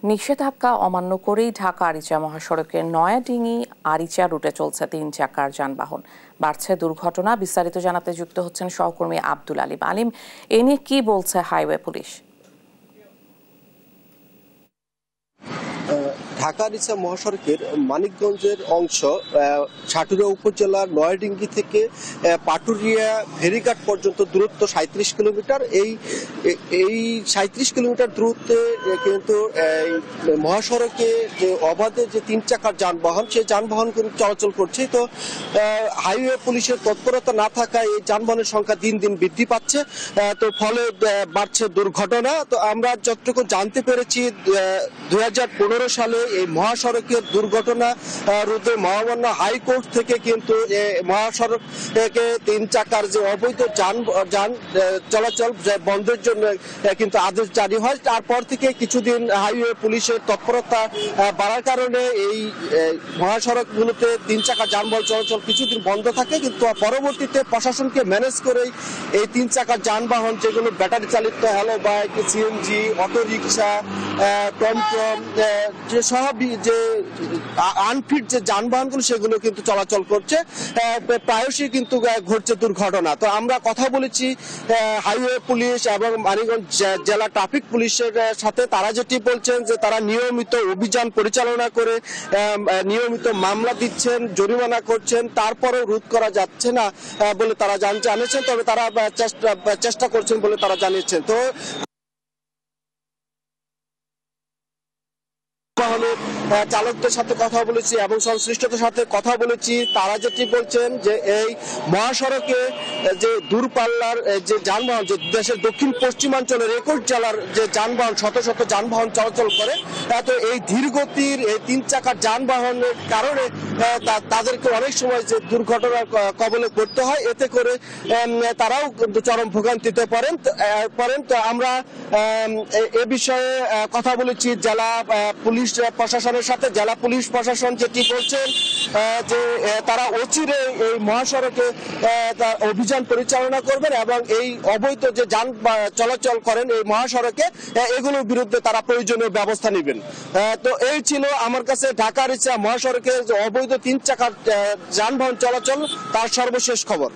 নিষেধাজ্ঞা অমান্য করেই ঢাকা আরিচা মহাসড়কের নয়াডিঙ্গি আরিচা রুটে চলছে 3 চাকার যানবাহন। বাড়ছে দুর্ঘটনা। বিস্তারিত জানাতে যুক্ত হচ্ছেন সহকর্মী আব্দুল আলিম। আলিম, এ নিয়ে কি বলছে হাইওয়ে পুলিশ? ঢাকা আরিচা মহাসড়কের মানিকগঞ্জের অংশ সাটুরিয়া উপজেলার নয়াডিঙ্গি থেকে পাটুরিয়া ফেরিঘাট পর্যন্ত দূরত্ব 37 কিলোমিটার। এই 37 কিলোমিটার দূরত্বে কিন্তু মহাসড়কে যে অবাধে যে 3 চাকার যানবাহন, সেই যানবাহন কিন্তু চলাচল করছে। তো হাইওয়ে পুলিশের তৎপরতা না থাকায় এই যানবাহনের সংখ্যা দিন দিন বৃদ্ধি পাচ্ছে, তো ফলে বাড়ছে দুর্ঘটনা। তো আমরা যতটুকু জানতে পেরেছি 2015 সালে এই মহাসড়কের দুর্ঘটনা রোধে মহামান্য হাইকোর্ট থেকে কিন্তু মহাসড়কে 3 চাকার যে অবৈধ যান চলাচল বন্ধের জন্য কিন্তু আদেশ জারি হয়। তারপর থেকে কিছুদিন হাইওয়ে পুলিশের তৎপরতা বাড়ার কারণে এই মহাসড়কগুলোতে 3 চাকা যানবাহন চলাচল কিছুদিন বন্ধ থাকে, কিন্তু পরবর্তীতে প্রশাসনকে ম্যানেজ করেই এই 3 চাকার যানবাহন যেগুলো ব্যাটারি চালিত হ্যালো বাইক, সিএনজি, অটোরিকশা, টমটম যে সব যে আনফিট যে যানবাহনগুলো সেগুলো কিন্তু চলাচল করছে। প্রায়শই কিন্তু ঘটছে দুর্ঘটনা। তো আমরা কথা বলেছি হাইওয়ে পুলিশ এবং মানিকগঞ্জ জেলা ট্রাফিক পুলিশের সাথে। তারা যেটি বলছেন যে তারা নিয়মিত অভিযান পরিচালনা করে নিয়মিত মামলা দিচ্ছেন, জরিমানা করছেন, তারপরেও রোধ করা যাচ্ছে না বলে তারা জানিয়েছেন। তবে তারা চেষ্টা করছেন বলে তারা জানিয়েছেন। তো চালকদের সাথে কথা বলেছি এবং সংশ্লিষ্টদের সাথে কথা বলেছি। তারা যেটি বলছেন যে এই মহাসড়কে যে দূরপাল্লার যে যানবাহন, যে দেশের দক্ষিণ পশ্চিমাঞ্চলের 21 জেলার যে যানবাহন, শত শত যানবাহন চলাচল করে, তো এই ধীরগতির এই 3 চাকার যানবাহনের কারণে তাদেরকে অনেক সময় যে দুর্ঘটনার কবলে পড়তে হয়, এতে করে তারাও কিন্তু চরম ভোগান্তিতে পড়েন। তো আমরা এ বিষয়ে কথা বলেছি জেলা পুলিশ প্রশাসনের সাথে। জেলা পুলিশ প্রশাসন যেটি বলছেন যে তারা অচিরে এই মহাসড়কে অভিযান পরিচালনা করবেন এবং এই অবৈধ যে যান চলাচল করেন এই মহাসড়কে, এগুলোর বিরুদ্ধে তারা প্রয়োজনীয় ব্যবস্থা নেবেন। তো এই ছিল আমার কাছে ঢাকা আরিচা মহাসড়কে অবৈধ 3 চাকার যানবাহন চলাচল তার সর্বশেষ খবর।